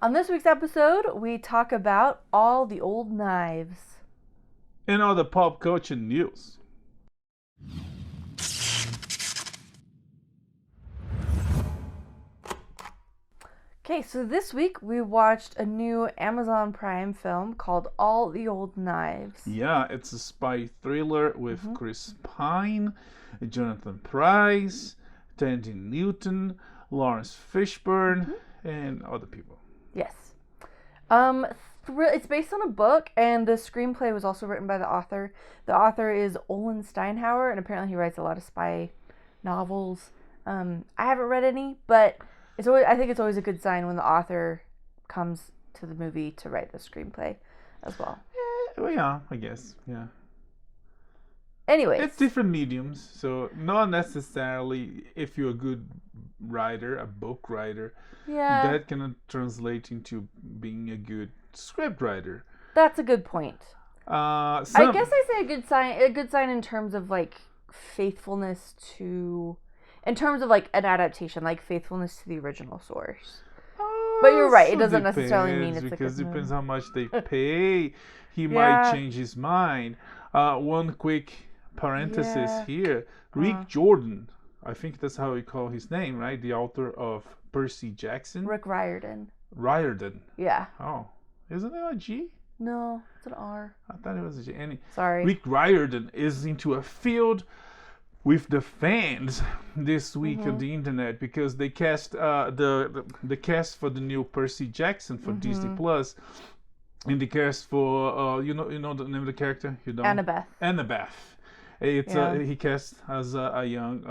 On this week's episode, we talk about all the old knives. And all the pop culture news. Okay, so this week we watched a new Amazon Prime film called All the Old Knives. Yeah, it's a spy thriller with Chris Pine, Jonathan Pryce, Tandy Newton, Lawrence Fishbourne, and other people. Yes. It's based on a book, and the screenplay was also written by the author. The author is Olen Steinhauer, and apparently he writes a lot of spy novels. I haven't read any, but I think it's always a good sign when the author comes to the movie to write the screenplay as well. Yeah, I guess. Yeah. Anyways. It's different mediums, so not necessarily if you're a good writer, a book writer, that can translate into being a good script writer. That's a good point. I guess I say a good sign in terms of like faithfulness to, in terms of like an adaptation, like faithfulness to the original source. But you're right, it doesn't necessarily mean it's because it depends how much they pay. He might change his mind. One quick parenthesis here. Rick Jordan, I think that's how we call his name, right? The author of Percy Jackson. Rick Riordan. Riordan. Yeah. Oh, isn't it a G? No, it's an R. I thought it was a G. Sorry. Rick Riordan is into a field with the fans this week on the internet because they cast the cast for the new Percy Jackson for Disney Plus, and the cast for you know the name of the character, you don't? Annabeth. It's he cast as a young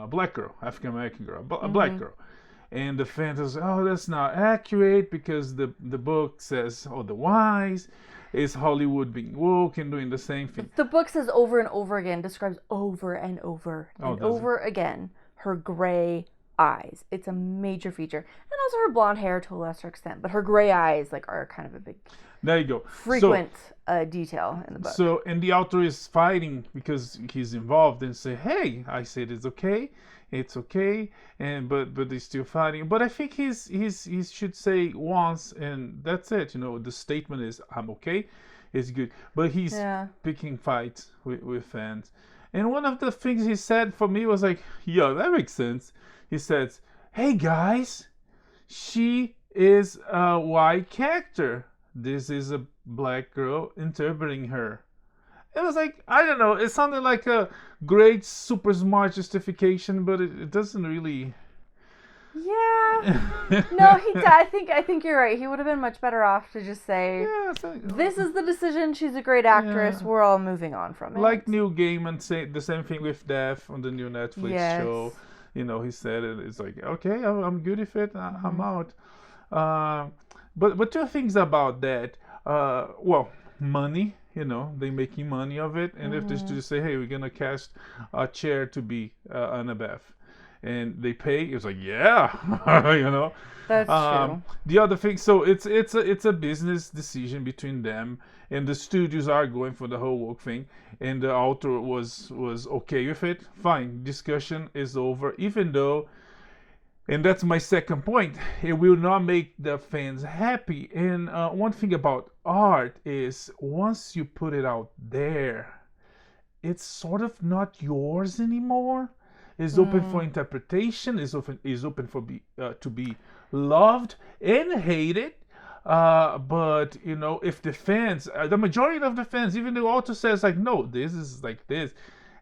black girl, African American girl, a black girl. And the fans was, that's not accurate because the book says otherwise. Is Hollywood being woke and doing the same thing? The book says over and over again, describes over and over and over again her gray eyes. It's a major feature. And also her blonde hair to a lesser extent. But her gray eyes are kind of a big, there you go, frequent detail in the book. So, and the author is fighting because he's involved and say, hey, I said it's okay, and but they're still fighting. But I think he should say once, and that's it. The statement is, I'm okay, it's good. But he's picking fights with fans. And one of the things he said for me was like, yeah, that makes sense. He says, hey guys, she is a white character. This is a black girl interpreting her. It was like, I don't know, it sounded like a great, super smart justification, but it doesn't really... Yeah. No, I think you're right. He would have been much better off to just say, this is the decision, she's a great actress, we're all moving on from it. Like Neal Gaiman said the same thing with Death on the new Netflix show. He said it. It's like, okay, I'm good with it, I'm out. But two things about that. Money. They making money of it, and if they just say, hey, we're gonna cast a chair to be Annabeth, and they pay, it's like, That's true. The other thing, so it's a business decision between them, and the studios are going for the whole woke thing, and the author was okay with it. Fine, discussion is over, even though. And that's my second point. It will not make the fans happy. And one thing about art is once you put it out there, it's sort of not yours anymore. It's open for interpretation. It's open for to be loved and hated. But if the fans, the majority of the fans, even the author says like, no, this is like this.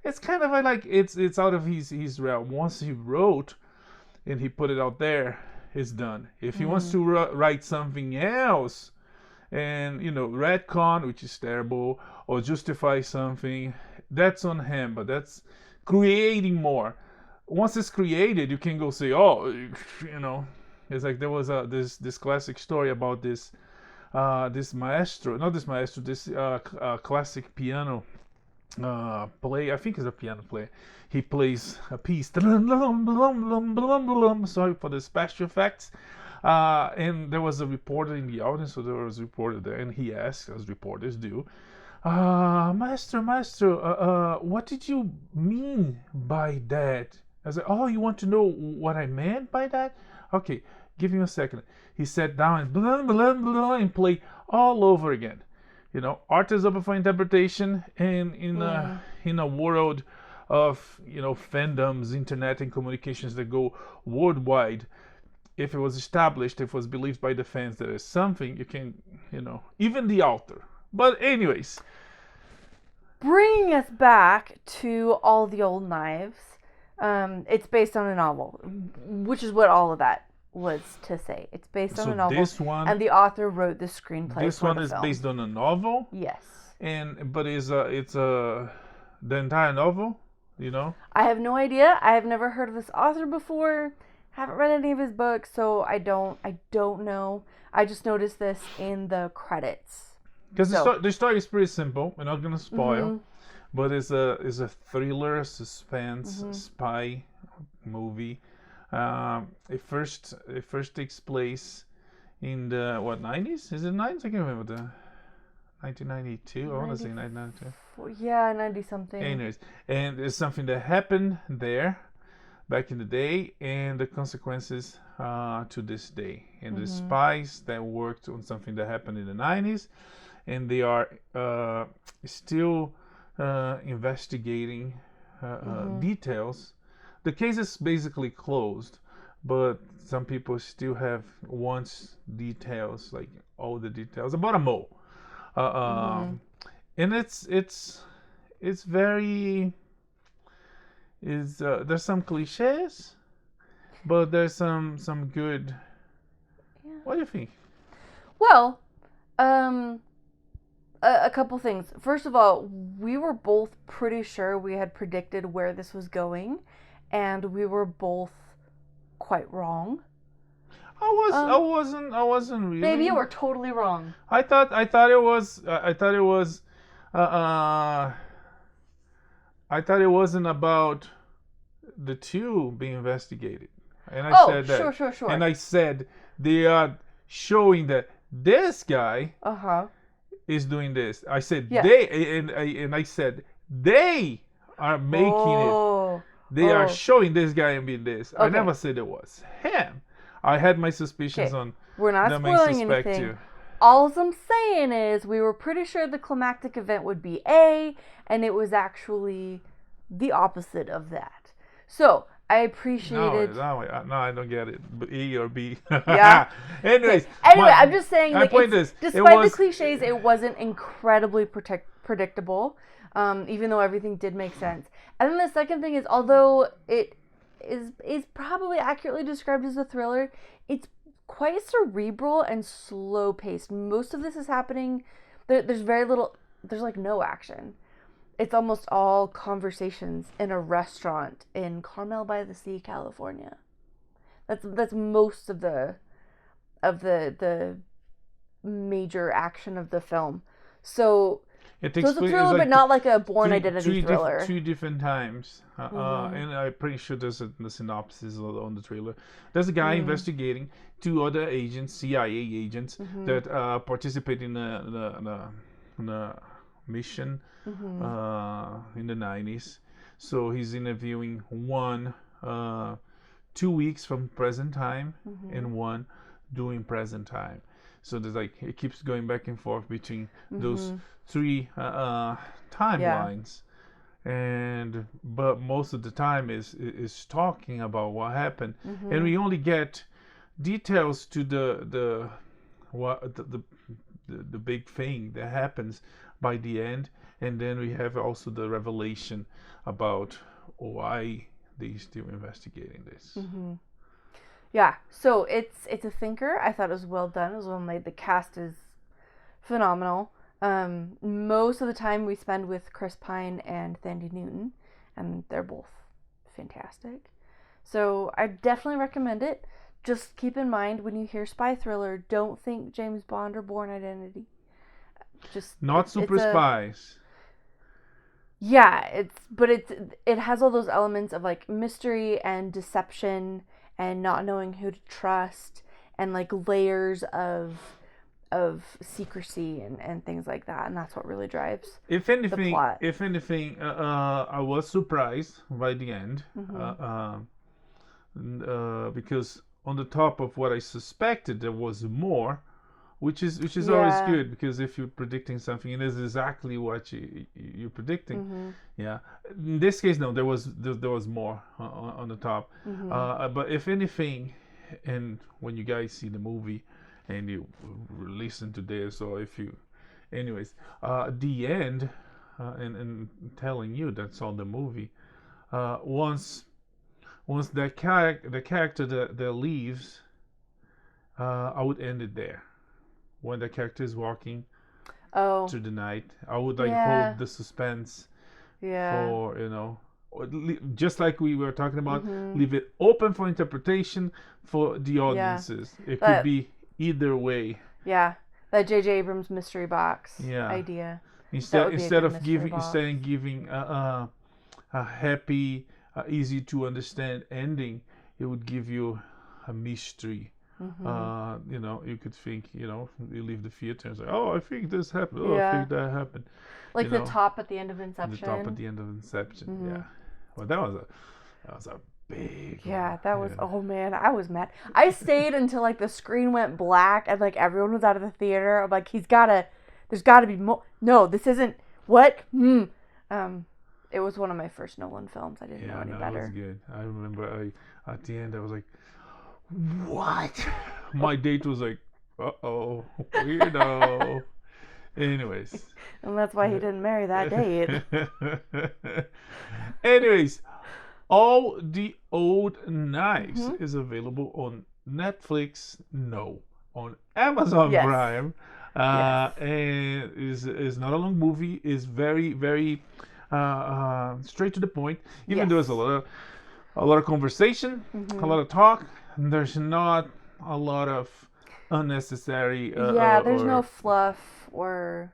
It's kind of like it's out of his realm. Once he wrote. And he put it out there, it's done. If he wants to write something else and retcon, which is terrible, or justify something, that's on him. But that's creating more. Once it's created, you can go say, it's like there was this classic story about this classic piano play. I think it's a piano player. He plays a piece. Sorry for the special effects. And there was a reporter in the audience, so there was a reporter there, and he asked, as reporters do, Maestro, what did you mean by that? I was like, oh, you want to know what I meant by that? Okay, Give me a second. He sat down and blah, blah, blah, and play all over again. Art is open for interpretation, and in a world of fandoms, internet, and communications that go worldwide, if it was established, if it was believed by the fans that there's something, you can, even the author. But anyways, bringing us back to All the Old Knives, it's based on a novel, which is what all of that was to say. It's based on a novel, and the author wrote the screenplay. This for one the is film. based on a novel. Yes. But it's the entire novel. I have no idea. I have never heard of this author before. Haven't read any of his books, so I don't know. I just noticed this in the credits. Because the story is pretty simple. We're not gonna spoil, but it's a thriller, suspense, spy movie. It first takes place in the 90s? Is it 90s? I can't remember. The 1992. I want to say 1992. Yeah, 90 something. Anyways, and it's something that happened there back in the day, and the consequences to this day. And the spies that worked on something that happened in the 90s, and they are still investigating details. The case is basically closed, but some people still wants details, like all the details about a mole. And it's very there's some cliches, but there's some good. Yeah. What do you think? Well, a couple things. First of all, we were both pretty sure we had predicted where this was going, and we were both quite wrong. I wasn't really. Maybe you were totally wrong. I thought it was. I thought it wasn't about the two being investigated, and I said that. Sure. And I said they are showing that this guy is doing this. I said they, and I said they are making it. They are showing this guy and being this. Okay. I never said it was him. I had my suspicions on. We're not spoiling anything. Too. All I'm saying is we were pretty sure the climactic event would be A, and it was actually the opposite of that. So I appreciated. No, I don't get it. E or B. Yeah. Anyways. Anyway, I'm just saying. My point is, despite the cliches, it wasn't incredibly predictable. Even though everything did make sense. And then the second thing is, although it is probably accurately described as a thriller, it's quite cerebral and slow paced. Most of this is happening. There's very little. There's like no action. It's almost all conversations in a restaurant in Carmel by the Sea, California. That's most of the major action of the film. So it's a thriller, but not like a Bourne Identity thriller. Two different times. And I'm pretty sure there's the synopsis on the trailer. There's a guy investigating two other agents, CIA agents, that participate in a mission in the 90s. So he's interviewing one 2 weeks from present time and one during present time. So there's it keeps going back and forth between those three timelines, but most of the time is talking about what happened, and we only get details to the big thing that happens by the end, and then we have also the revelation about why they're still investigating this. Yeah, so it's a thinker. I thought it was well done. It was well made. The cast is phenomenal. Most of the time we spend with Chris Pine and Thandie Newton, and they're both fantastic. So I definitely recommend it. Just keep in mind, when you hear spy thriller, don't think James Bond or Bourne Identity. Not super spies. Yeah, it has all those elements of like mystery and deception and not knowing who to trust and like layers of secrecy and things like that, and that's what really drives the plot. If anything, I was surprised by the end, because on the top of what I suspected there was more, which is always good, because if you're predicting something, it is exactly what you're predicting. Yeah. In this case, no, there was more on the top. But if anything, and when you guys see the movie and you listen to this, or if you, anyways, the end, and telling you that's all the movie. Once the character that leaves, I would end it there. When the character is walking through the night, I would hold the suspense for, just like we were talking about, leave it open for interpretation for the audiences. It could be either way. Yeah, that J.J. Abrams mystery box idea. Instead of giving a happy, easy to understand ending, it would give you a mystery. You could think, you leave the theater and say, oh, I think this happened. Oh, I think that happened. Like the top at the end of Inception. The top at the end of Inception, yeah. Well, that was a big one. That was, oh man, I was mad. I stayed until like the screen went black and like everyone was out of the theater. I'm like, there's gotta be more. No, this isn't, what? It was one of my first Nolan films. I didn't know any better. It was good. I remember at the end I was like, what? My date was like, uh-oh, weirdo. Anyways. And that's why he didn't marry that date. Anyways, All the Old Knives is available on Netflix, on Amazon Prime. And is not a long movie. Is very, very straight to the point. Even though there's a lot of conversation, a lot of talk, and there's not a lot of unnecessary. There's no fluff or.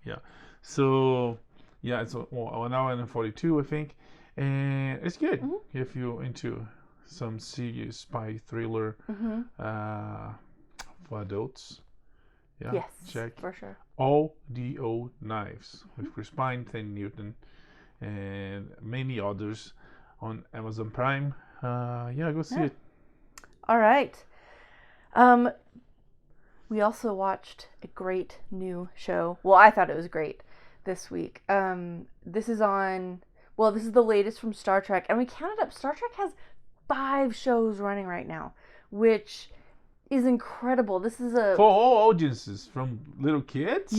Yeah. So it's 1 hour and 42, I think, and it's good if you're into some serious spy thriller for adults. Yeah, yes, check for sure. All the Old Knives with Chris Pine, Thandiwe Newton, and many others on Amazon Prime. Go see it. All right. We also watched a great new show. Well, I thought it was great this week. This is the latest from Star Trek, and we counted up. Star Trek has 5 shows running right now, which is incredible. This is for all audiences, from little kids,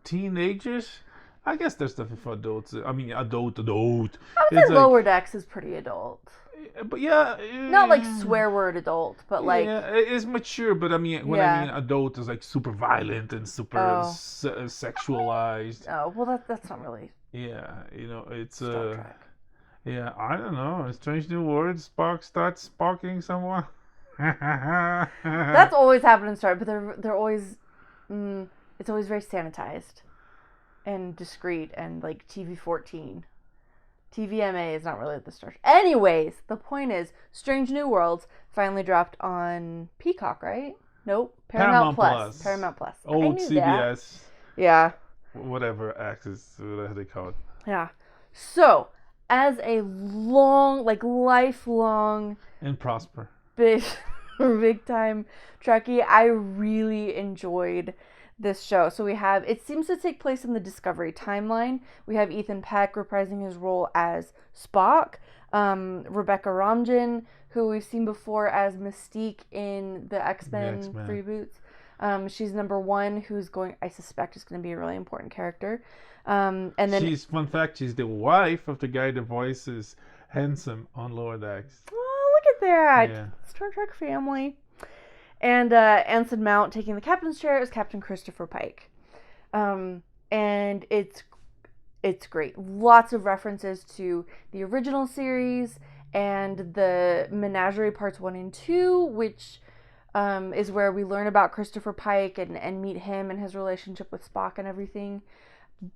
teenagers. I guess there's stuff for adults. I mean, adult. I would say Lower Decks is pretty adult. But not like swear word adult, but like it's mature. But I mean, when I mean adult, is like super violent and super sexualized. Oh well, that's not really. Yeah, it's Star Trek. Yeah, I don't know. Strange New World. Spock starts spocking someone. That's always happened in Star Trek, but they're always. It's always very sanitized, and discreet, and like TV-14. TVMA is not really the Star Trek. Anyways, the point is, Strange New Worlds finally dropped on Peacock, right? Nope. Paramount Plus. Paramount Plus. Old CBS. That. Yeah. Whatever access, whatever they call it. Yeah. So, as a lifelong... And prosper. Big time Trekkie, I really enjoyed this show. So it seems to take place in the Discovery timeline. We have Ethan Peck reprising his role as Spock. Rebecca Romijn, who we've seen before as Mystique in the X-Men reboots. She's number 1, I suspect is going to be a really important character. And then fun fact, she's the wife of the guy that voices Handsome on Lower Decks. Oh, look at that. Yeah. Star Trek family. And Anson Mount taking the captain's chair is Captain Christopher Pike. And it's great. Lots of references to the original series and the Menagerie Parts 1 and 2, which is where we learn about Christopher Pike and meet him and his relationship with Spock and everything.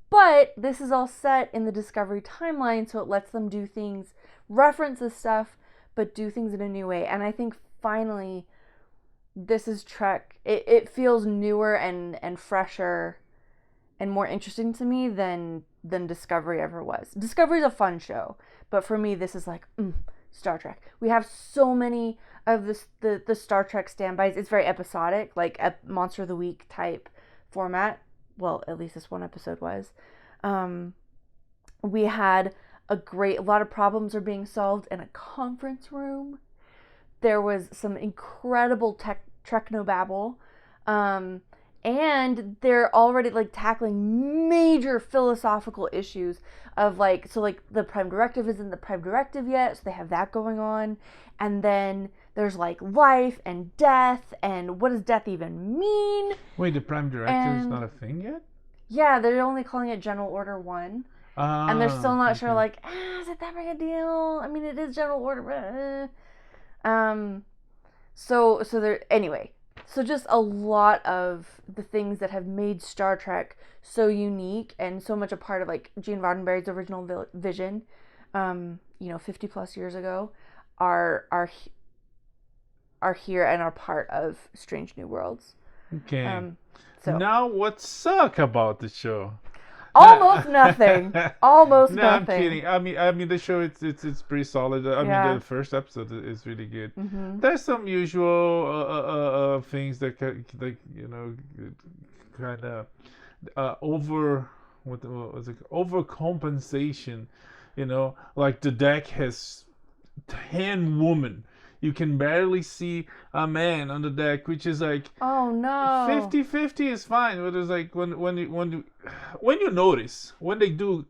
But this is all set in the Discovery timeline, so it lets them do things, reference this stuff, but do things in a new way. And I think finally... this is Trek. It feels newer and fresher and more interesting to me than Discovery ever was. Discovery's a fun show, but for me, this is like, Star Trek. We have so many of the Star Trek standbys. It's very episodic, like a Monster of the Week type format. Well, at least this one episode was. We had a lot of problems are being solved in a conference room. There was some incredible technobabble. And they're already like tackling major philosophical issues of like, so like the Prime Directive isn't the Prime Directive yet, so they have that going on. And then there's like life and death, and what does death even mean? Wait, the Prime Directive is not a thing yet? Yeah, they're only calling it General Order 1. And they're still not sure, like, is it that big a deal? I mean, it is General Order. So there, anyway. So just a lot of the things that have made Star Trek so unique and so much a part of like Gene Roddenberry's original vision, 50 plus years ago, are here and are part of Strange New Worlds. Okay. So now what suck about the show? Almost nothing. Almost nothing. I'm kidding. I mean, the show it's pretty solid. I mean, the first episode is really good. Mm-hmm. There's some usual things that kind of overcompensation. Like the deck has 10 women. You can barely see a man on the deck, which is like, oh no, 50-50 is fine. But it's like when you notice when they do,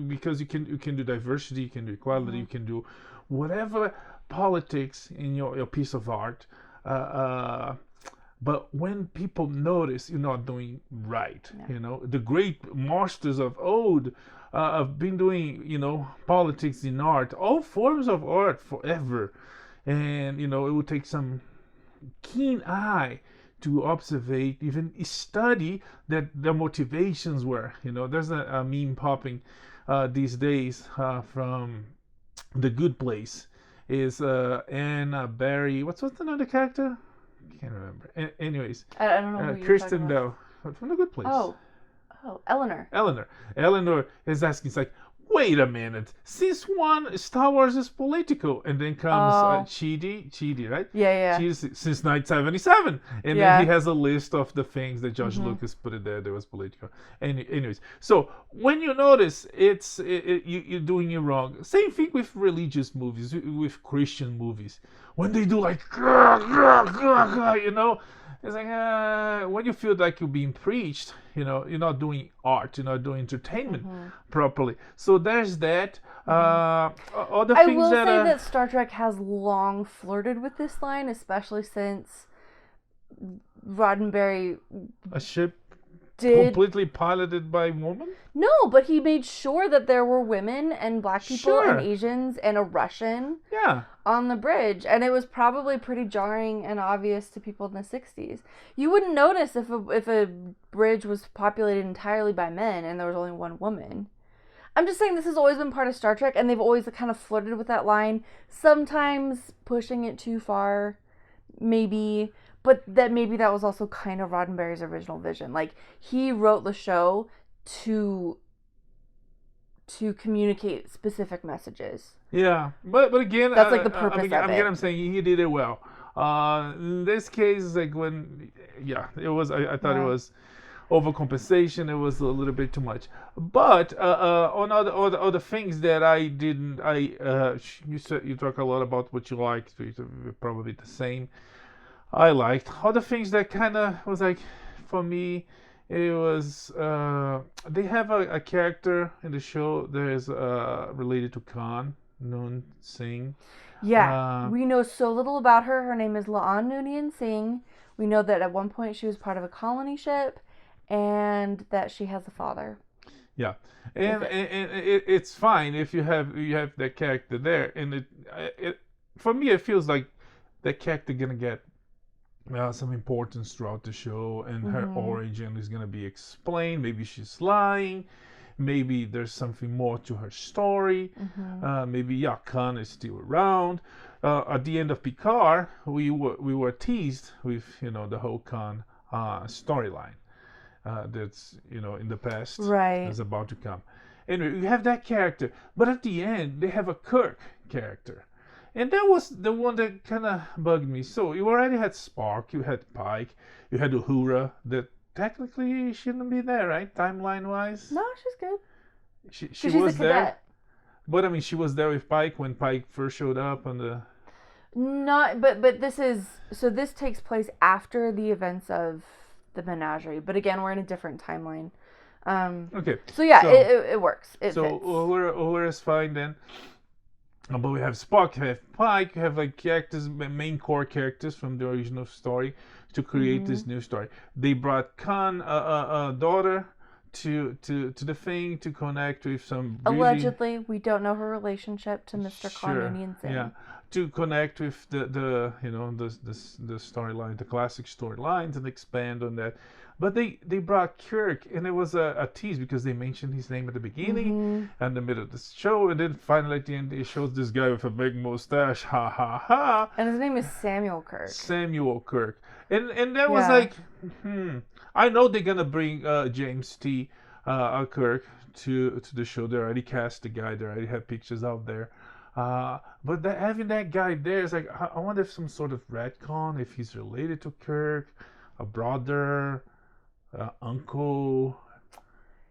because you can do diversity, you can do equality, mm-hmm. you can do whatever politics in your piece of art. But when people notice you're not doing right, the great masters of old have been doing politics in art, all forms of art forever. And it would take some keen eye to observe, even study that their motivations were. There's a meme popping these days from The Good Place. Is Anna Barry? What's another character? I can't remember. Anyways, I don't know. Kristen Bell from The Good Place. Oh, Eleanor. Eleanor is asking, it's like, wait a minute, since when Star Wars is political? And then comes Chidi, right? Yeah. Chidi since 1977. And then he has a list of the things that George mm-hmm. Lucas put in there that was political. Anyways, so when you notice you're doing it wrong. Same thing with religious movies, with Christian movies. When they do like, it's like when you feel like you're being preached, you're not doing art, you're not doing entertainment mm-hmm. properly. So there's that. Mm-hmm. Other I things will say that Star Trek has long flirted with this line, especially since Roddenberry a ship completely piloted by women. No, but he made sure that there were women and black people and Asians and a Russian on the bridge. And it was probably pretty jarring and obvious to people in the 60s. You wouldn't notice if a bridge was populated entirely by men and there was only one woman. I'm just saying this has always been part of Star Trek, and they've always kind of flirted with that line, sometimes pushing it too far, maybe. But maybe that was also kind of Roddenberry's original vision. Like, he wrote the show to communicate specific messages. Yeah, but again, that's like the purpose of it. I'm saying he did it well. In this case, like it was. I thought it was overcompensation. It was a little bit too much. But on other things that I didn't. You said you talk a lot about what you liked. Probably the same. I liked other things that kind of was like, for me, it was they have a character in the show that is related to Khan Noon Singh. Yeah, we know so little about her. Her name is Laan Noonien Singh. We know that at one point she was part of a colony ship, and that she has a father. Yeah, and it's fine if you have that character there, and it for me it feels like that character gonna get some importance throughout the show, and her origin is going to be explained. Maybe she's lying, maybe there's something more to her story. Maybe Khan is still around. At the end of Picard, we were teased with the whole Khan storyline that's in the past, right, is about to come. Anyway, you have that character, but at the end they have a Kirk character. And that was the one that kind of bugged me. So you already had Spock, you had Pike, you had Uhura that technically shouldn't be there, right? Timeline wise. No, she's good. She She's was a there. cadet. But I mean, she was there with Pike when Pike first showed up on the. Not, but this is so. This takes place after the events of the menagerie. But again, we're in a different timeline. Okay. So yeah, it works. It so fits. Uhura's fine then. But we have Spock, you have Pike, you have like characters, main core characters from the original story to create this new story. They brought Khan, a daughter, to the thing to connect with some. Really, allegedly, we don't know her relationship to Mr. sure, Khan Singh. yeah, to connect with the the storyline, the classic storylines, and expand on that. But they brought Kirk, and it was a tease because they mentioned his name at the beginning and the middle of the show, and then finally at the end it shows this guy with a big mustache, ha ha ha. And his name is Samuel Kirk. Samuel Kirk, and that was like, I know they're gonna bring James T. Kirk to the show. They already cast the guy. They already have pictures out there. But having that guy there is like, I wonder if some sort of retcon, if he's related to Kirk, a brother. Uncle.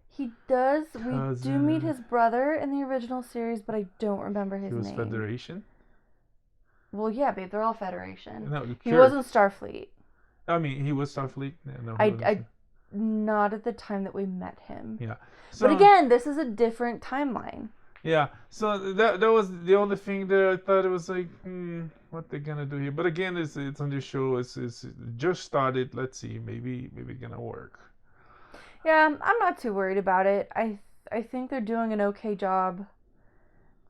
He does. Cousin. We do meet his brother in the original series, but I don't remember his name. He was Federation? Well, yeah, babe, they're all Federation. No, he wasn't Starfleet. I mean, he was Starfleet. No, I not at the time that we met him. Yeah. So, but again, this is a different timeline. Yeah. So that was the only thing that I thought it was like, what they're gonna do here. But again, it's on the show. It's just started. Let's see. Maybe gonna work. Yeah, I'm not too worried about it. I think they're doing an okay job.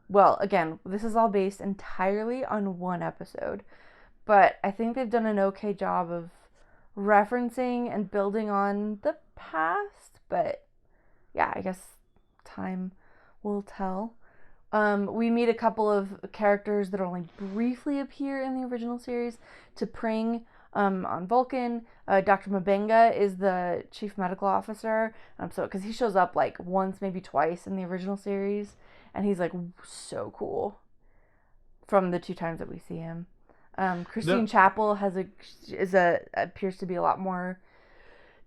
Well, again, this is all based entirely on one episode, but I think they've done an okay job of referencing and building on the past. But yeah, I guess time will tell. We meet a couple of characters that only briefly appear in the original series. T'Pring on Vulcan. Dr. Mabenga is the chief medical officer. So because he shows up like once, maybe twice in the original series, and he's like so cool from the 2 times that we see him. Christine Chapel appears to be a lot more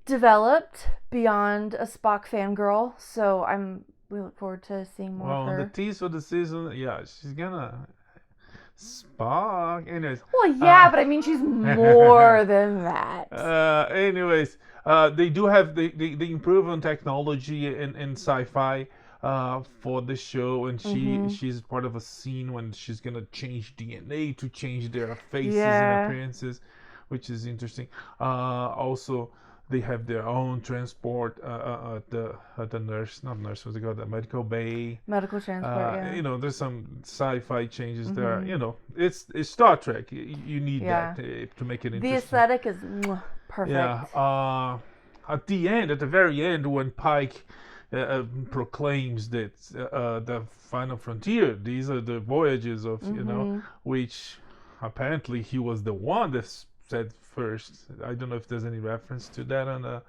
developed beyond a Spock fangirl. So we look forward to seeing more of her. Well, the tease for the season, yeah, she's gonna Spock. Anyways. Well, yeah, but I mean, she's more than that. Anyways, they do have they improve on technology and sci-fi for the show, and she's part of a scene when she's gonna change DNA to change their faces and appearances, which is interesting. Also, they have their own transport at the medical bay. Medical transport, yeah. You know, there's some sci-fi changes there. You know, it's Star Trek. You need that to make it interesting. The aesthetic is perfect. Yeah. At the very end, when Pike proclaims that the final frontier, these are the voyages of, you know, which apparently he was the one that said first. I don't know if there's any reference to that on the.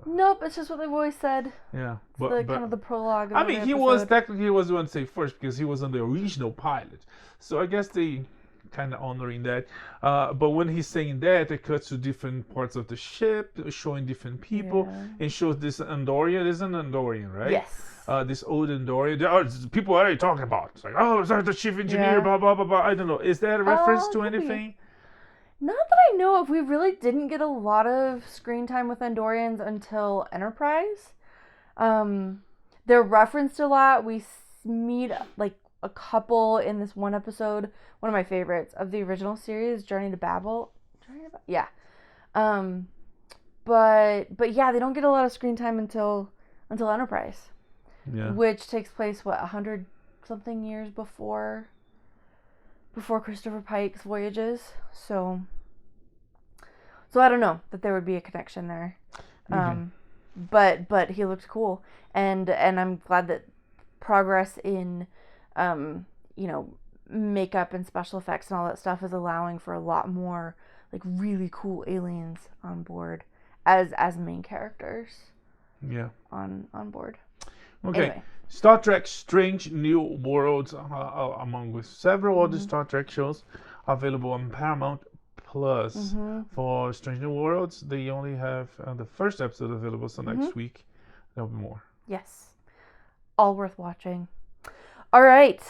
Nope, it's just what they've always said. Yeah, but kind of the prologue. I mean, he was the one to say first because he was on the original pilot. So I guess they kind of honoring that. But when he's saying that, it cuts to different parts of the ship, showing different people, and shows this Andorian. This is an Andorian, right? Yes. This old Andorian. People are already talking about. It's like, oh, is that the chief engineer? Blah blah blah blah. I don't know. Is that a reference to anything? Not that I know of. We really didn't get a lot of screen time with Andorians until Enterprise. They're referenced a lot. We meet like a couple in this one episode. One of my favorites of the original series, Journey to Babel. Yeah. But yeah, they don't get a lot of screen time until Enterprise. Yeah. Which takes place 100 something years before Christopher Pike's voyages. So I don't know that there would be a connection there. But he looked cool, and I'm glad that progress in makeup and special effects and all that stuff is allowing for a lot more like really cool aliens on board as main characters. Yeah. On board. Okay. Anyway. Star Trek Strange New Worlds, among with several other Star Trek shows, available on Paramount Plus. For Strange New Worlds, they only have the first episode available, so next week there'll be more. Yes. All worth watching. All right.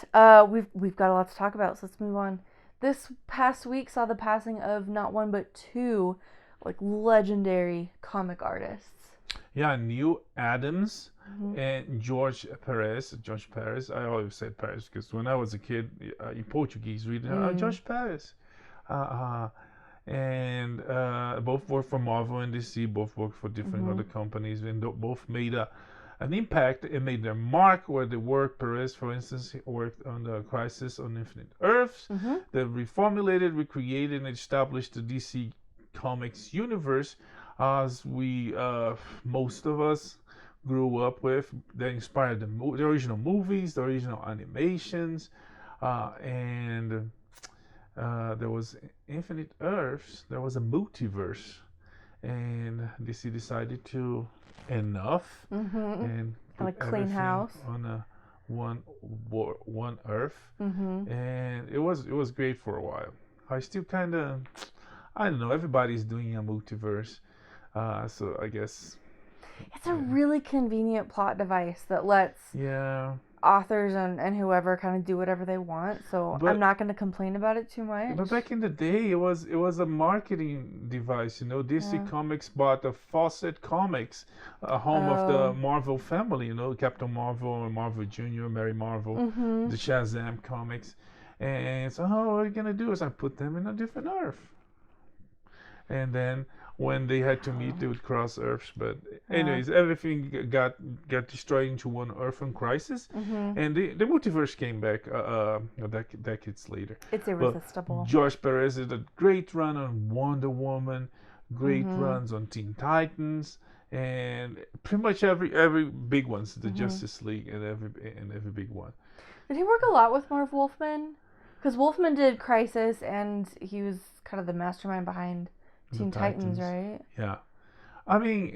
We've got a lot to talk about, so let's move on. This past week saw the passing of not one but two legendary comic artists. Yeah, Neal Adams and George Perez. I always said Perez because when I was a kid in Portuguese, reading George Perez. And both worked for Marvel and DC. Both worked for different other companies, and both made an impact and made their mark where they work. Perez, for instance, worked on the Crisis on Infinite Earths. They reformulated, recreated, and established the DC Comics universe as we, most of us, grew up with. They inspired the original movies, the original animations, and there was Infinite Earths. There was a multiverse, and DC decided to enough and clean house on a one Earth, and it was great for a while. I still kind of, I don't know. Everybody's doing a multiverse, so I guess it's a really convenient plot device that lets authors and whoever kind of do whatever they want. So I'm not going to complain about it too much. But back in the day, it was a marketing device. DC Comics bought a Fawcett Comics, a home of the Marvel family. Captain Marvel, Marvel Jr., Mary Marvel, the Shazam comics, and so what we're gonna do is I put them in a different Earth, and then when they had to meet, they would cross Earths. But anyways, everything got destroyed into one Earth on Crisis, and the multiverse came back decades later. It's irresistible. But George Perez did a great run on Wonder Woman, great runs on Teen Titans, and pretty much every big ones, the Justice League and every big one. Did he work a lot with Marv Wolfman? Because Wolfman did Crisis, and he was kind of the mastermind behind Teen Titans, right? Yeah. I mean,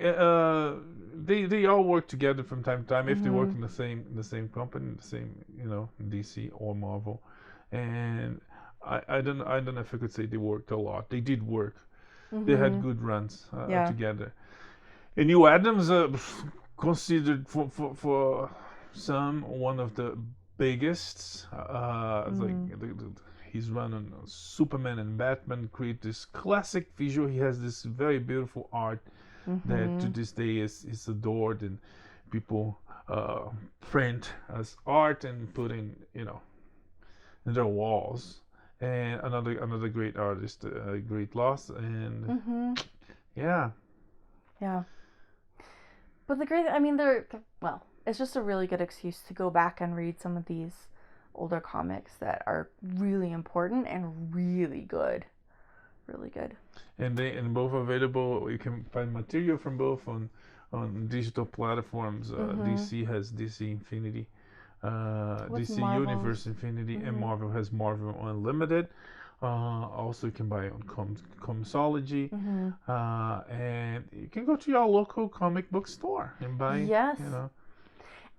they all work together from time to time if they work in the same company, the same DC or Marvel, and I don't know if I could say they worked a lot. They did work. They had good runs together. And Neal Adams, considered for some one of the biggest, he's run on Superman and Batman, create this classic visual. He has this very beautiful art that to this day is adored, and people print as art and put in their walls. And another great artist, great loss, and yeah. But it's just a really good excuse to go back and read some of these older comics that are really important and really good. And both available. You can find material from both on digital platforms. DC has DC Infinity, DC Marvel's? Universe Infinity, and Marvel has Marvel Unlimited. Also, you can buy it on Comixology, and you can go to your local comic book store and buy. Yes.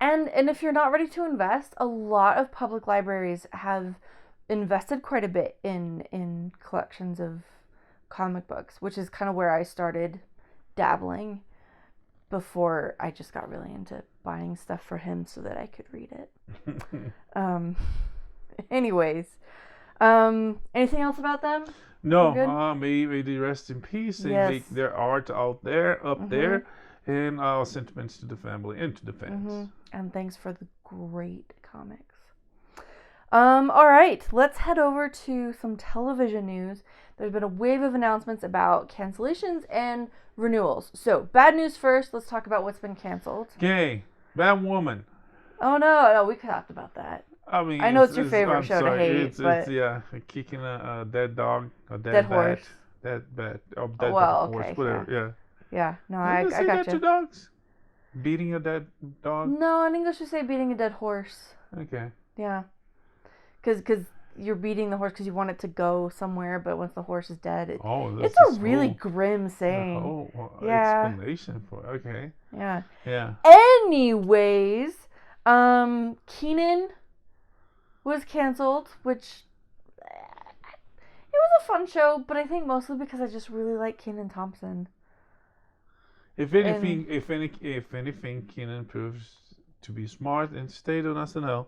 And if you're not ready to invest, a lot of public libraries have invested quite a bit in collections of comic books, which is kind of where I started dabbling before I just got really into buying stuff for him so that I could read it. Anyways, anything else about them? No, may they rest in peace and make their art out there, up there, and our sentiments to the family and to the fans. And thanks for the great comics. All right, let's head over to some television news. There's been a wave of announcements about cancellations and renewals. So, bad news first. Let's talk about what's been canceled. Okay, Bad Woman. Oh, no, we talked about that. I mean, I know it's your favorite show to hate, but... It's kicking a dead dog, a dead horse. Dead horse, Okay, whatever, Yeah, no, I got you. That to dogs? Beating a dead dog? No, in English you say beating a dead horse. Okay. Yeah. Because you're beating the horse because you want it to go somewhere, but once the horse is dead, it's a really grim saying. Explanation for it. Okay. Yeah. Yeah. Anyways, Kenan was canceled, which it was a fun show, but I think mostly because I just really like Kenan Thompson. If anything, if anything, Kenan proves to be smart and stayed on SNL.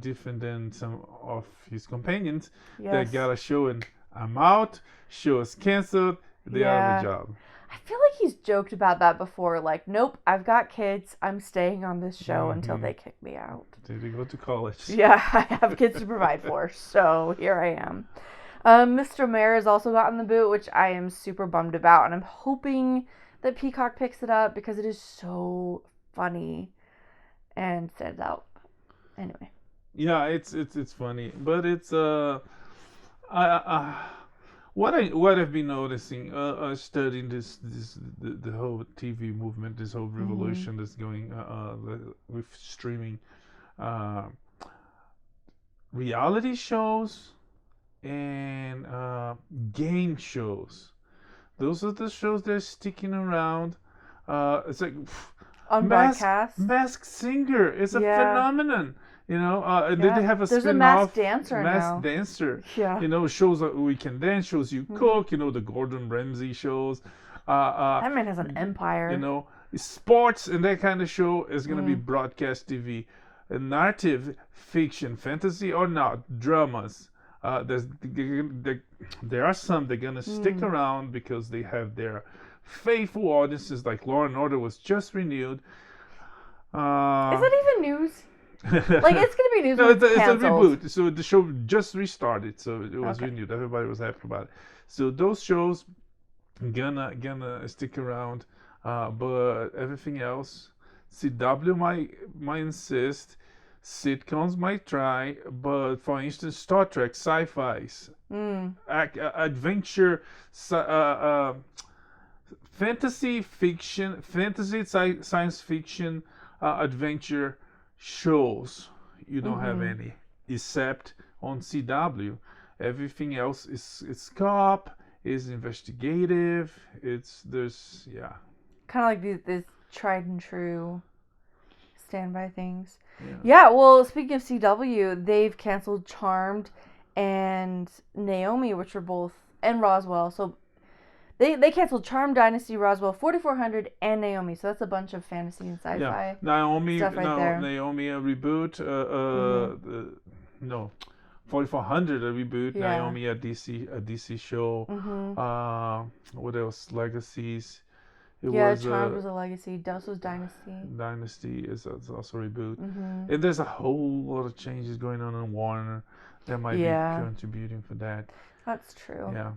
Different than some of his companions that got a show and I'm out, show is canceled, they out of a job. I feel like he's joked about that before, like, nope, I've got kids, I'm staying on this show until they kick me out. They go to college. Yeah, I have kids to provide for, so here I am. Mr. Mayor has also gotten the boot, which I am super bummed about, and I'm hoping that Peacock picks it up because it is so funny and stands out. Anyway. Yeah, it's funny, but it's what I've been noticing, studying the whole TV movement, this whole revolution that's going with streaming, reality shows and game shows. Those are the shows that are sticking around. It's like on broadcast. Masked Singer is a phenomenon. You know, they have a There's spin-off. a Masked Dancer now. Masked Dancer. Yeah. You know, shows like We Can Dance, shows you cook. You know, the Gordon Ramsay shows. That man has an empire. You know, sports and that kind of show is going to be broadcast TV. Narrative fiction, fantasy or not, dramas. There are some that are going to stick around because they have their faithful audiences, like Law and Order was just renewed. Is that even news? Like, it's gonna be news. No, it's a reboot. So the show just restarted, so it was renewed. Everybody was happy about it. So those shows gonna stick around, but everything else, CW might insist. Sitcoms might try, but for instance, Star Trek, sci-fi's, adventure, fantasy fiction, science fiction, adventure shows, you don't have any, except on CW. Everything else is cop, is investigative. There's kind of like these tried and true standby things. Yeah. Well, speaking of CW, they've canceled Charmed and Naomi, which were both, and Roswell. So they canceled Charmed, Dynasty, Roswell, 4400, and Naomi. So that's a bunch of fantasy and sci-fi. Yeah. Naomi, stuff right there. Naomi a reboot. 4400 a reboot. Yeah. Naomi a DC show. What else? Legacies. Charmed was a legacy. Dust was Dynasty. Dynasty is also a reboot. And there's a whole lot of changes going on in Warner that might be contributing for that. That's true. Yeah.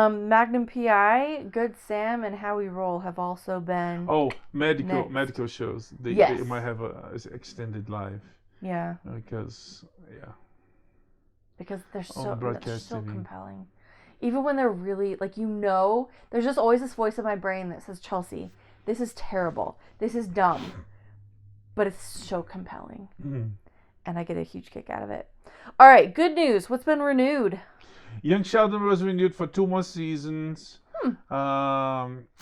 Magnum PI, Good Sam, and How We Roll have also been medical shows. They might have a extended life. Yeah. Because they're so compelling. Even when they're really, like, there's just always this voice in my brain that says, Chelsea, this is terrible. This is dumb. But it's so compelling. And I get a huge kick out of it. All right, good news. What's been renewed? Young Sheldon was renewed for 2 more seasons. What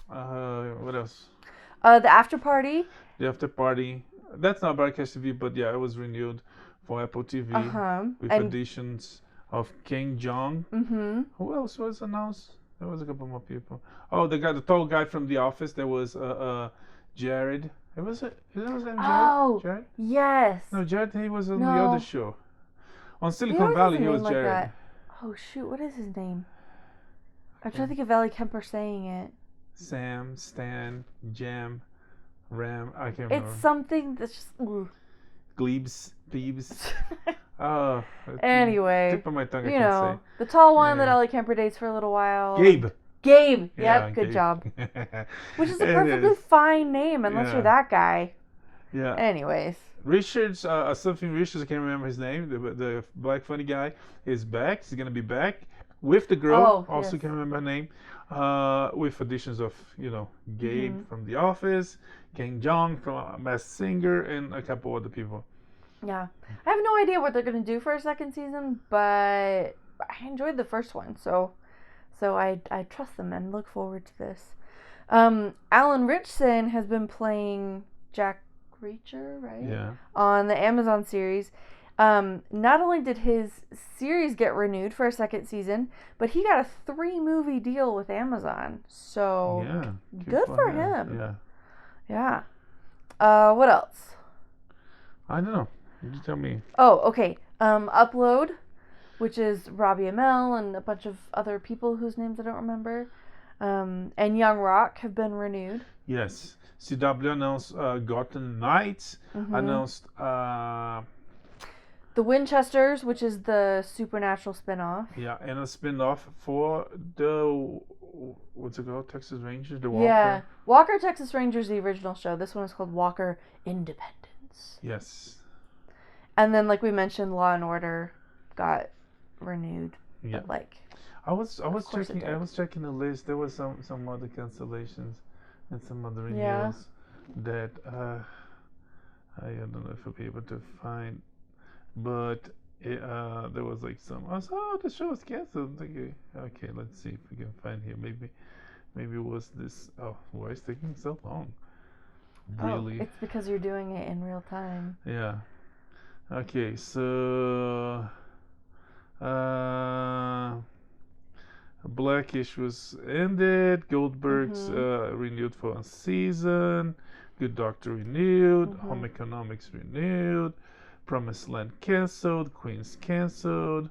else? The Afterparty. The Afterparty. That's not broadcast TV, but yeah, it was renewed for Apple TV with additions of Jeung. Who else was announced? There was a couple more people. Oh, the tall guy from The Office. There was Jared. Was that his name? Jared? Oh, Jared? Yes. No, Jared. He was on the other show. On Silicon Valley, he was Jared. Like oh shoot, what is his name? I'm trying to think of Ellie Kemper saying it. Sam, Stan, Jam, Ram. I can't remember. It's something that's just. Glebes. Anyway, tip of my tongue, I can't say. The tall one that Ellie Kemper dates for a little while. Gabe. Yep, good job. Which is a perfectly fine name unless you're that guy. Yeah. Anyways. Richards, something Richards, I can't remember his name. The black funny guy is back. He's gonna be back with the girl. Also can't remember her name. With additions of Gabe from The Office, Jeung from Masked Singer, and a couple other people. Yeah, I have no idea what they're gonna do for a second season, but I enjoyed the first one, so I trust them and look forward to this. Alan Ritchson has been playing Jack Preacher, right? Yeah. On the Amazon series. Not only did his series get renewed for a second season, but he got a 3-movie deal with Amazon. So Yeah. good for him. Yeah. Yeah. What else? I don't know. You tell me. Oh, okay. Upload, which is Robbie Amell and a bunch of other people whose names I don't remember. And Young Rock have been renewed. Yes. CW announced Gotham Knights. Announced The Winchesters, which is the Supernatural spinoff. Yeah, and a spinoff for the what's it called? Texas Rangers, the Walker. Yeah, Walker Texas Rangers, the original show. This one is called Walker Independence. Yes. And then, like we mentioned, Law and Order got renewed. Yeah. But like, I was checking the list. There was some other cancellations and some other renewals that I don't know if I'll be able to find. But there was like some. I was the show was canceled. Okay, let's see if we can find here. Maybe it was this. Oh, why is it taking so long? Really? Oh, it's because you're doing it in real time. Yeah. Okay, so Blackish was ended. Goldberg's renewed for a season. Good Doctor renewed. Home Economics renewed. Promised Land canceled. Queens canceled.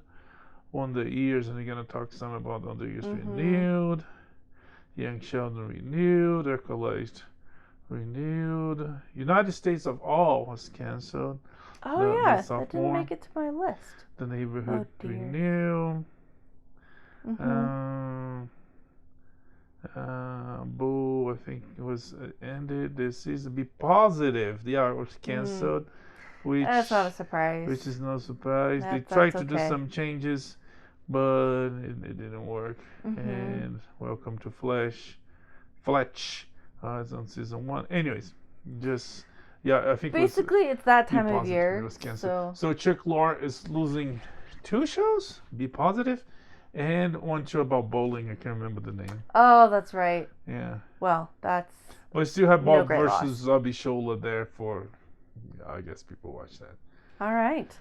Wonder Years, and we're gonna talk some about Wonder Years renewed. Young Sheldon renewed. Hercules renewed. United States of All was canceled. Oh yeah, that didn't make it to my list. The Neighborhood renewed. Boo, I think it was ended this season. Be Positive. The art was canceled. Which, that's not a surprise. Which is no surprise. They tried to do some changes, but it didn't work. And Welcome to Fletch. It's on season 1. Anyways, just I think basically it's that time of year. It was canceled. So Chuck Lorre is losing 2 shows. Be Positive. And one show about bowling. I can't remember the name. Oh, that's right. Yeah. Well, that's. But I still have Bob versus Abishola there for. I guess people watch that. All right.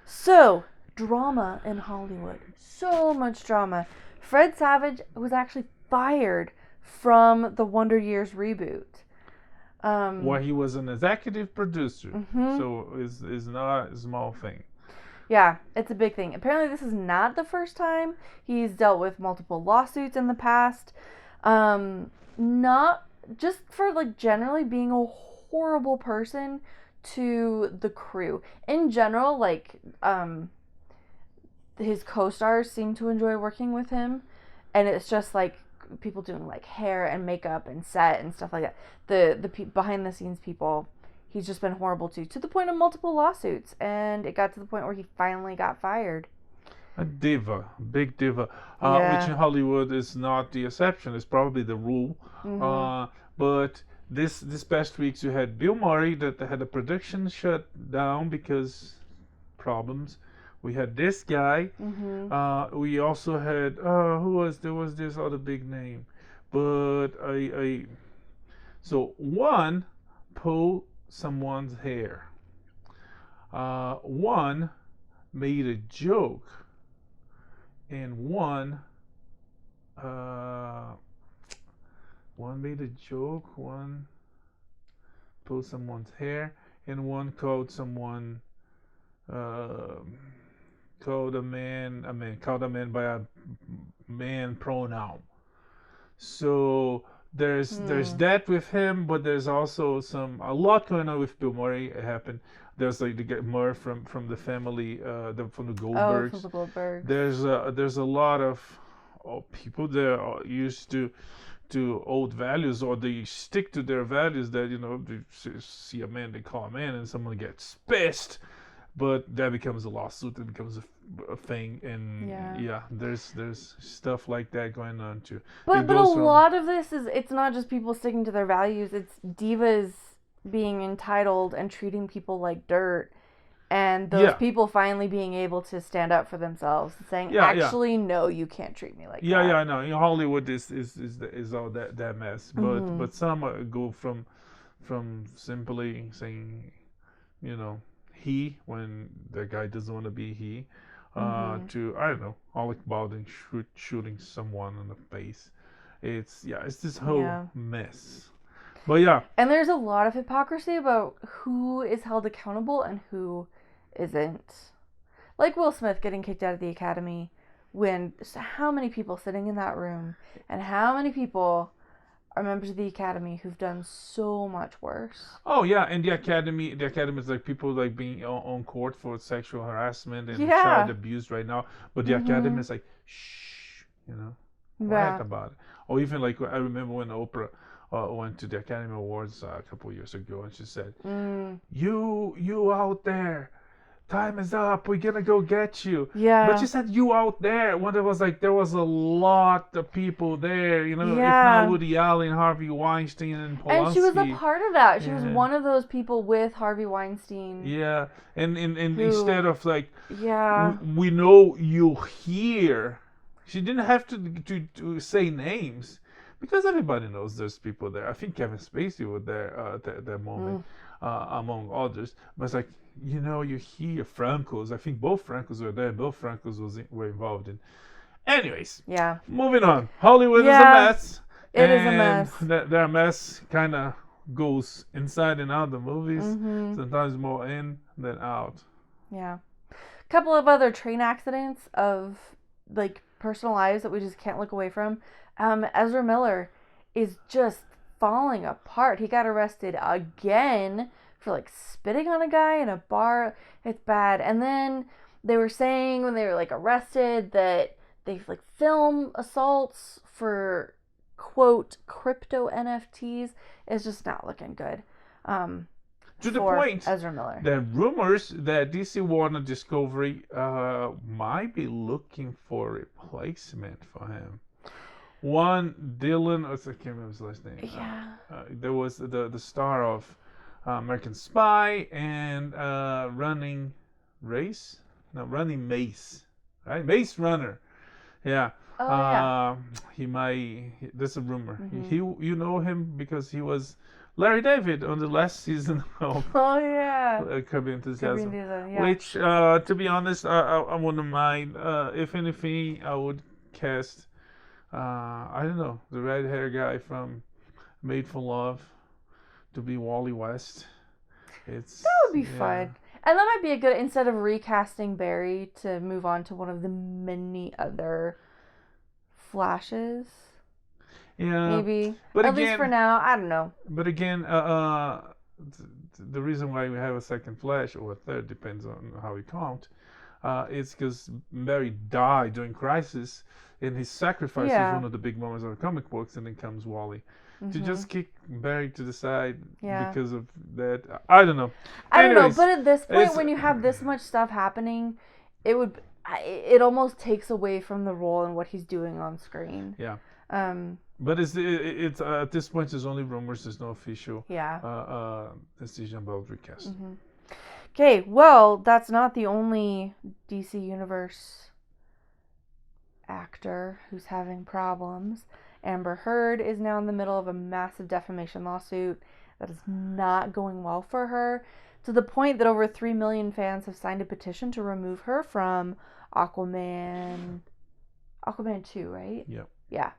So, drama in Hollywood. So much drama. Fred Savage was actually fired from the Wonder Years reboot. Well, he was an executive producer, so it's not a small thing. Yeah, it's a big thing. Apparently, this is not the first time. He's dealt with multiple lawsuits in the past. Not just for like generally being a horrible person to the crew. In general, like his co-stars seem to enjoy working with him, and it's just like people doing like hair and makeup and set and stuff like that. The behind the scenes people, he's just been horrible to the point of multiple lawsuits, and it got to the point where he finally got fired. A diva, big diva, which in Hollywood is not the exception. It's probably the rule. But this past weeks you had Bill Murray that had a production shut down because problems. We had this guy. We also had there was this other big name, but so one pulled someone's hair. One made a joke, and one made a joke. One pulled someone's hair, and one called someone. Called a man by a man pronoun. So there's that with him, but there's also a lot going on with Bill Murray. It happened. There's like the Murray from the family, from the Goldbergs. Oh, from the Goldbergs. There's a lot of people that are used to old values, or they stick to their values. That they see a man, they call a man, and someone gets pissed. But that becomes a lawsuit. It becomes a thing, and there's stuff like that going on too. But a lot of this it's not just people sticking to their values. It's divas being entitled and treating people like dirt, and those people finally being able to stand up for themselves and saying, "Actually, no, you can't treat me like that." Yeah, I know. In Hollywood, is all that mess. But some go from from simply saying, he when the guy doesn't want to be he, to I don't know, Alec Baldwin shooting someone in the face. It's this whole mess. But yeah. And there's a lot of hypocrisy about who is held accountable and who isn't. Like Will Smith getting kicked out of the academy, when how many people sitting in that room, and how many people are members of the academy who've done so much worse. Oh yeah, and the academy is like people like being on court for sexual harassment and child abuse right now, but the academy is like, shh, quiet about it. Or even like I remember when Oprah went to the Academy Awards a couple of years ago, and she said, "You out there, time is up. We're gonna go get you." Yeah. But she said, "You out there." When there was a lot of people there, if not Woody Allen, Harvey Weinstein, and Polanski. And she was a part of that. She was one of those people with Harvey Weinstein. Yeah, and instead of like, yeah, we know you here. She didn't have to say names. Because everybody knows there's people there. I think Kevin Spacey was there at that moment, among others. But it's like, you hear Francos. I think both Francos were there. Both Francos were involved in. Anyways. Yeah. Moving on. Hollywood is a mess. It is a mess. Their mess kind of goes inside and out the movies. Sometimes more in than out. Yeah. A couple of other train accidents of, like, personal lives that we just can't look away from. Ezra Miller is just falling apart. He got arrested again for like spitting on a guy in a bar. It's bad. And then they were saying when they were like arrested that they like film assaults for quote crypto NFTs. It's just not looking good. To the point, Ezra Miller. There are rumors that DC Warner Discovery might be looking for a replacement for him. One, Dylan, I can't remember his last name. Yeah. There was the star of American Spy and Running Maze, right? Maze Runner. Yeah. Oh, yeah. He there's a rumor. You know him because he was Larry David on the last season of Curb Your Enthusiasm. Which, to be honest, I wouldn't mind. If anything, I would cast... I don't know, the red hair guy from Made for Love to be Wally West. That would be fun. And that might be a good, instead of recasting Barry, to move on to one of the many other Flashes. Yeah. Maybe. But at least for now, I don't know. But again, the reason why we have a second Flash, or a third, depends on how we count, is because Barry died during Crisis, and his sacrifice is one of the big moments of the comic books, and then comes Wally. To just kick Barry to the side because of that, I don't know. Anyways, but at this point, when you have this much stuff happening, it almost takes away from the role and what he's doing on screen. Yeah. But it's at this point, there's only rumors. There's no official decision about recast. Okay, well, that's not the only DC Universe actor who's having problems. Amber Heard is now in the middle of a massive defamation lawsuit that is not going well for her, to the point that over 3 million fans have signed a petition to remove her from Aquaman 2, right? Yep. Yeah.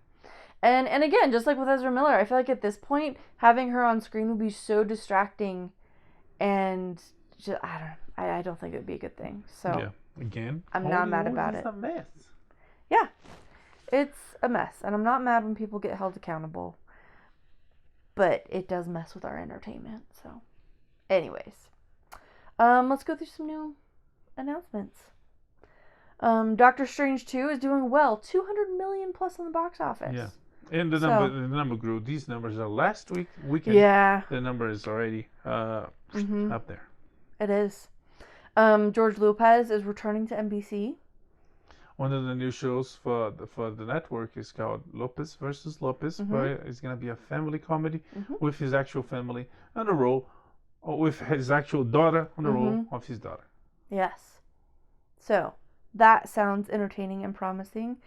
And again, just like with Ezra Miller, I feel like at this point, having her on screen would be so distracting, and just, I don't think it would be a good thing. So again, I'm not mad about it. It's a mess. Yeah, it's a mess, and I'm not mad when people get held accountable, but it does mess with our entertainment. So, anyways, let's go through some new announcements. Doctor Strange 2 is doing well, 200 million plus on the box office. Yeah. And the number grew. These numbers are last weekend. Yeah. The number is already up there. It is. George Lopez is returning to NBC. One of the new shows for the network is called Lopez versus Lopez, where it's going to be a family comedy with his actual family on the role, or with his actual daughter on the role of his daughter. Yes. So, that sounds entertaining and promising.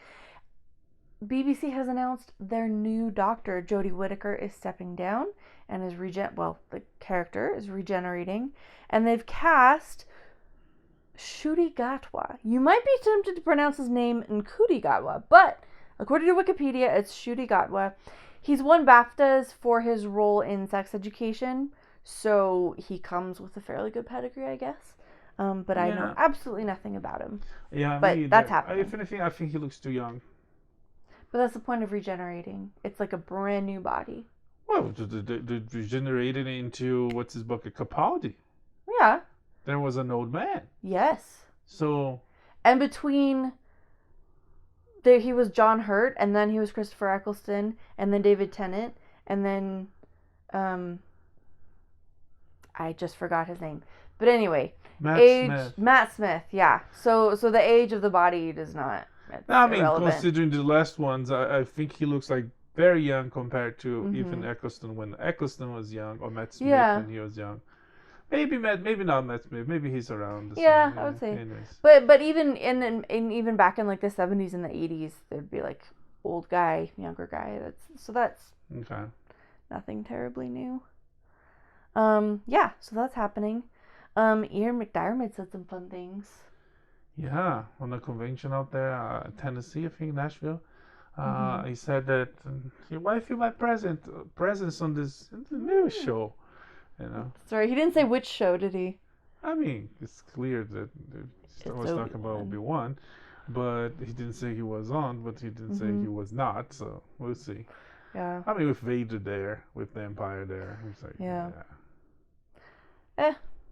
BBC has announced their new Doctor, Jodie Whittaker, is stepping down and is the character is regenerating, and they've cast Ncuti Gatwa. You might be tempted to pronounce his name Ncuti Gatwa, but according to Wikipedia, it's Ncuti Gatwa. He's won BAFTAs for his role in Sex Education, so he comes with a fairly good pedigree, I guess. But I know absolutely nothing about him. Yeah, but that's happening. If anything, I think he looks too young. But that's the point of regenerating. It's like a brand new body. Well, they regenerated into what's his book, a Capaldi. Yeah. There was an old man. Yes. So. And between there, he was John Hurt, and then he was Christopher Eccleston, and then David Tennant, and then I just forgot his name. But anyway, Matt Smith. Yeah. So the age of the body does not. I mean, considering the last ones, I think he looks like very young compared to even Eccleston when Eccleston was young, or Matt Smith when he was young. Maybe not Matt Smith. Maybe he's around. Yeah, I would say. Anyways. But even in even back in like the 70s and the 80s, there'd be like old guy, younger guy. That's okay. Nothing terribly new. Yeah, so that's happening. Ian McDiarmid said some fun things. Yeah, on a convention out there, Tennessee, I think, Nashville. He said that why feel my presence on this new show, you know. Sorry, he didn't say which show, did he? I mean, it's clear that he was talking about Obi-Wan, but he didn't say he was on, but he didn't say he was not, so we'll see. Yeah. I mean, with Vader there, with the Empire there, it's like,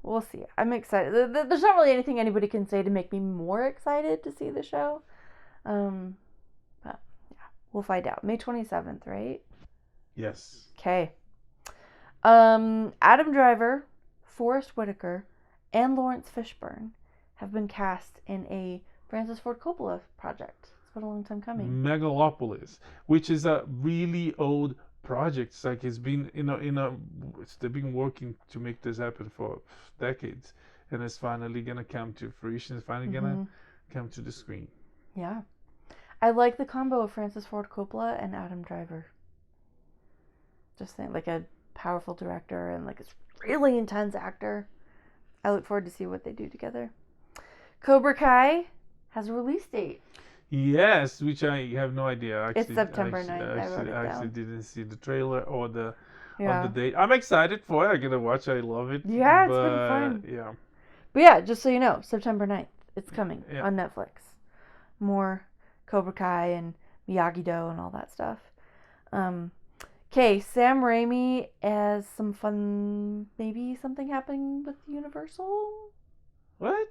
we'll see. I'm excited. There's not really anything anybody can say to make me more excited to see the show. But yeah, we'll find out. May 27th, right? Yes. Okay. Adam Driver, Forrest Whitaker, and Lawrence Fishburne have been cast in a Francis Ford Coppola project. It's been a long time coming. Megalopolis, which is a really old project. It's like it's been they've been working to make this happen for decades, and it's finally gonna come to fruition. It's finally gonna come to the screen. Yeah, I like the combo of Francis Ford Coppola and Adam Driver. Just saying, like a powerful director and like a really intense actor. I look forward to see what they do together. Cobra Kai has a release date. Yes, which I have no idea. It's September 9th. I actually didn't see the trailer or the date. I'm excited for it. I'm gonna watch it. I love it. Yeah, it's been fun. Yeah. But yeah, just so you know, September 9th. It's coming on Netflix. More Cobra Kai and Miyagi-Do and all that stuff. Okay, Sam Raimi has some fun, maybe something happening with Universal? What?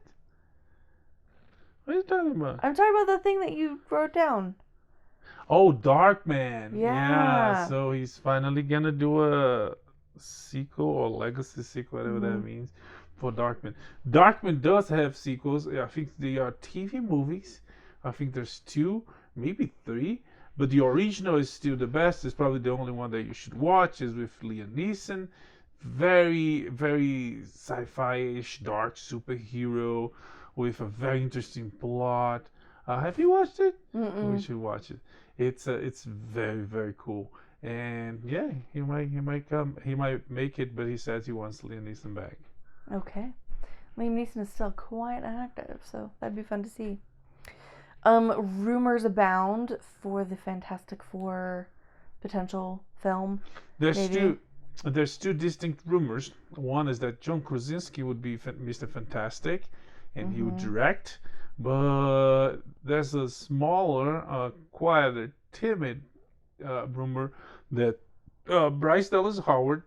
What are you talking about? I'm talking about the thing that you wrote down. Oh, Darkman. Yeah. So he's finally gonna do a sequel or legacy sequel, whatever that means, for Darkman. Darkman does have sequels. I think they are TV movies. I think there's 2, maybe 3. But the original is still the best. It's probably the only one that you should watch. Is with Liam Neeson. Very, very sci-fi-ish, dark superhero with a very interesting plot. Have you watched it? We should watch it. It's very, very cool. And yeah, he might make it, but he says he wants Liam Neeson back. Okay. Liam Neeson is still quite active, so that'd be fun to see. Rumors abound for the Fantastic Four potential film. There's 2 distinct rumors. One is that John Krasinski would be Mr. Fantastic, and he would direct. But there's a smaller, quieter, timid rumor that Bryce Dallas Howard,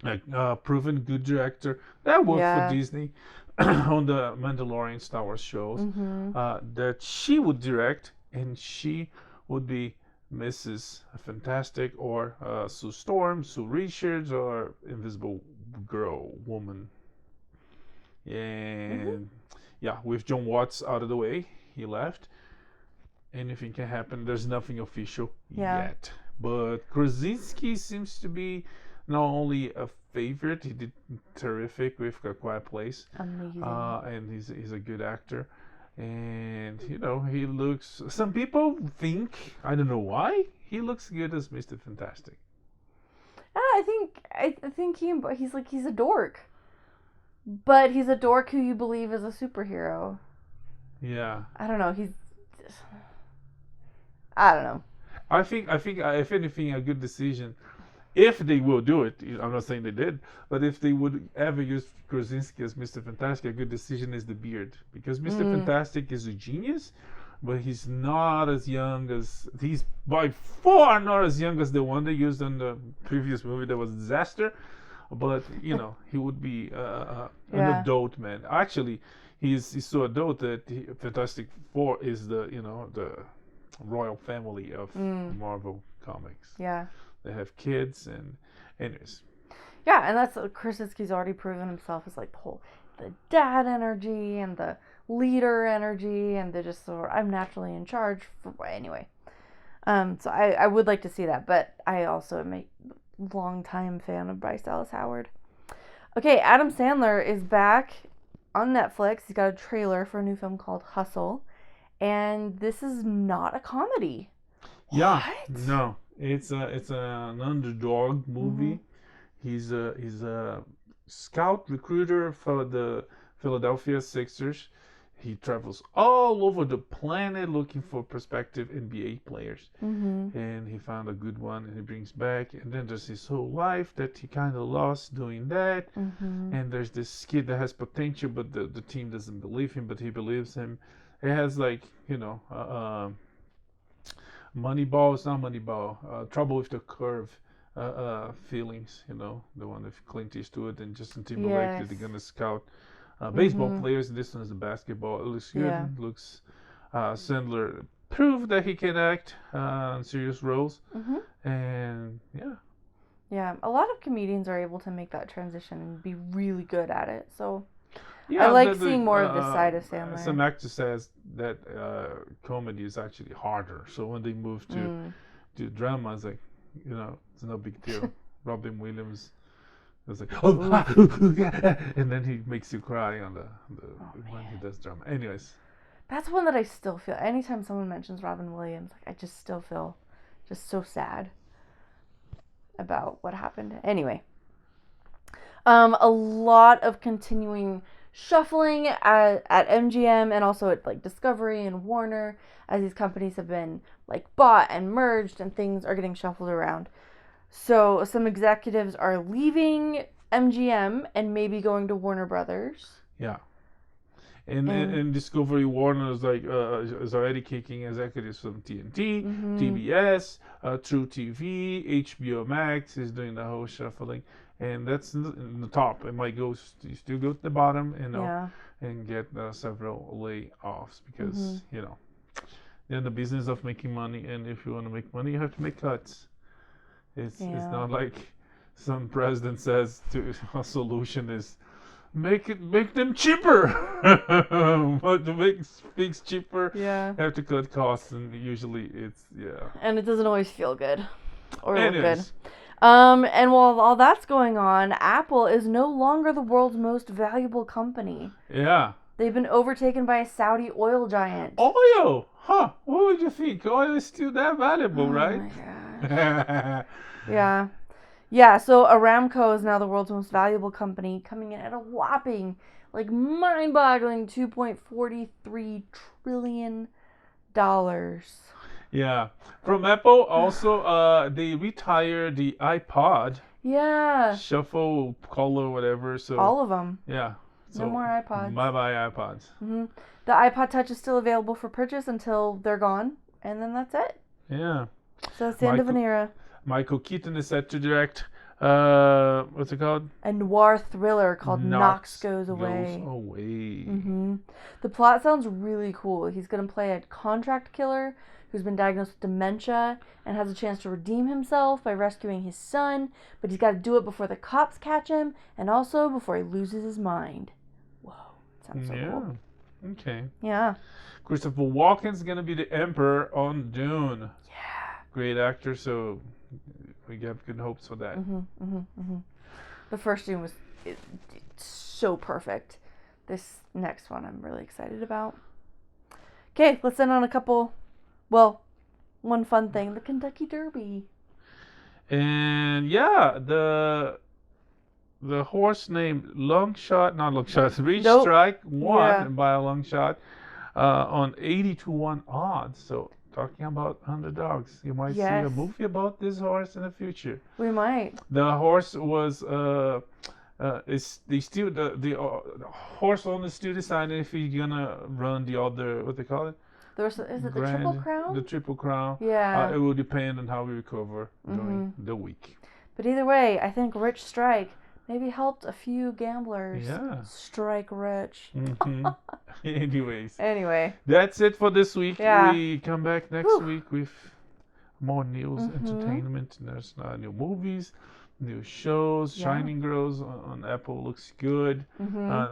a proven good director that worked for Disney on the Mandalorian Star Wars shows, that she would direct, and she would be Mrs. Fantastic, or Sue Storm, Sue Richards, or Invisible Girl, Woman. And with John Watts out of the way, he left. Anything can happen. There's nothing official yet. But Krasinski seems to be not only a favorite, he did terrific with A Quiet Place. Amazing. And he's a good actor. And he looks. Some people think, I don't know why, he looks good as Mr. Fantastic. I think he's a dork, but he's a dork who you believe is a superhero. Yeah. I don't know. I don't know. I think if anything, a good decision, if they will do it. I'm not saying they did, but if they would ever use Krasinski as Mr. Fantastic, a good decision is the beard, because Mr. Fantastic is a genius, but he's not as young as he's by far not as young as the one they used in the previous movie that was a disaster. But he would be an adult man. Actually, he's so adult that Fantastic Four is the royal family of Marvel Comics. Yeah. They have kids and anyways. Yeah, and that's Krasinski's already proven himself as like the dad energy and the leader energy and the just I'm naturally in charge anyway. So I would like to see that, but I also am a longtime fan of Bryce Dallas Howard. Okay, Adam Sandler is back on Netflix. He's got a trailer for a new film called Hustle, and this is not a comedy. Yeah, What? no. It's an underdog movie. He's a scout recruiter for the Philadelphia Sixers. He travels all over the planet looking for prospective NBA players. And he found a good one and he brings back. And then there's his whole life that he kind of lost doing that. And there's this kid that has potential, but the team doesn't believe him, but he believes him. It has Moneyball, it's not Moneyball. Trouble with the Curve feelings, the one with Clint Eastwood and Justin Timberlake. Yes. They're gonna scout baseball players. This one is a basketball. It looks good. Yeah. It looks Sandler proved that he can act in serious roles, and yeah. Yeah, a lot of comedians are able to make that transition and be really good at it. So. Yeah, I like seeing more of this side of Sandler. Some actor says that comedy is actually harder. So when they move to drama, it's like, it's no big deal. Robin Williams was like, and then he makes you cry on when he does drama. Anyways, that's one that I still feel. Anytime someone mentions Robin Williams, I just still feel just so sad about what happened. Anyway, a lot of continuing shuffling at MGM and also at Discovery and Warner, as these companies have been bought and merged and things are getting shuffled around. So some executives are leaving MGM and maybe going to Warner Brothers. Yeah. And Discovery Warner is already kicking executives from TNT, TBS, True TV, HBO Max is doing the whole shuffling. And that's in the top. It might still go to the bottom, and get several layoffs because they're in the business of making money, and if you want to make money, you have to make cuts. It's not like some president says a solution is make them cheaper. But to make things cheaper, you have to cut costs, and usually it's and it doesn't always feel good or look good. And while all that's going on, Apple is no longer the world's most valuable company. Yeah. They've been overtaken by a Saudi oil giant. Oil? Huh. What would you think? Oil is still that valuable, right? Oh my gosh. Yeah. Yeah, so Aramco is now the world's most valuable company, coming in at a whopping, mind-boggling $2.43 trillion. Yeah. From Apple, also, they retired the iPod. Yeah. Shuffle, color, whatever. So all of them. Yeah. So no more iPods. Bye-bye iPods. The iPod Touch is still available for purchase until they're gone, and then that's it. Yeah. So it's the end of an era. Michael Keaton is set to direct, what's it called? A noir thriller called Knox Goes Away. The plot sounds really cool. He's going to play a contract killer who's been diagnosed with dementia and has a chance to redeem himself by rescuing his son, but he's got to do it before the cops catch him and also before he loses his mind. Whoa, sounds so cool. Okay. Yeah. Christopher Walken's going to be the Emperor on Dune. Yeah. Great actor, so we have good hopes for that. The first Dune was so perfect. This next one I'm really excited about. Okay, let's end on a couple. Well, one fun thing: the Kentucky Derby. And yeah, the horse named Reach Nope. Strike won Yeah. by a long shot on 80-1 odds. So talking about underdogs, you might see a Yes. movie about this horse in the future. We might. The horse was the horse owner still deciding if he's gonna run the other, what they call it, Is it the Triple Crown? the Triple Crown. Yeah. It will depend on how we recover during the week. But either way, I think Rich Strike maybe helped a few gamblers strike rich. Anyways. Anyway. That's it for this week. Yeah. We come back next week with more news, entertainment. There's new movies, new shows. Shining Girls on Apple looks good.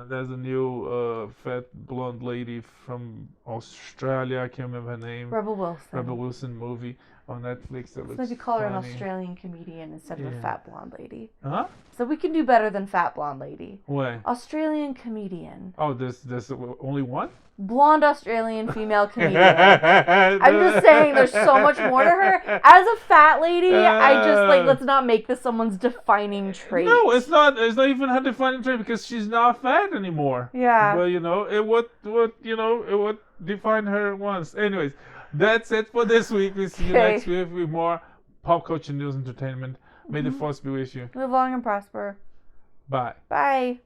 There's a new fat blonde lady from Australia. I can't remember her name. Rebel Wilson movie on Netflix that looks maybe call her an funny. Australian comedian instead of a fat blonde lady. Huh? So we can do better than fat blonde lady. What? Australian comedian. Oh, there's only one? Blonde Australian female comedian. I'm just saying there's so much more to her. As a fat lady, I just let's not make this someone's defining trait. No, it's not even her defining trait because she's not fat anymore. Yeah. But it would define her once. Anyways, that's it for this week. We'll see you next week with more pop culture news, entertainment. May the force be with you. Live long and prosper. Bye. Bye.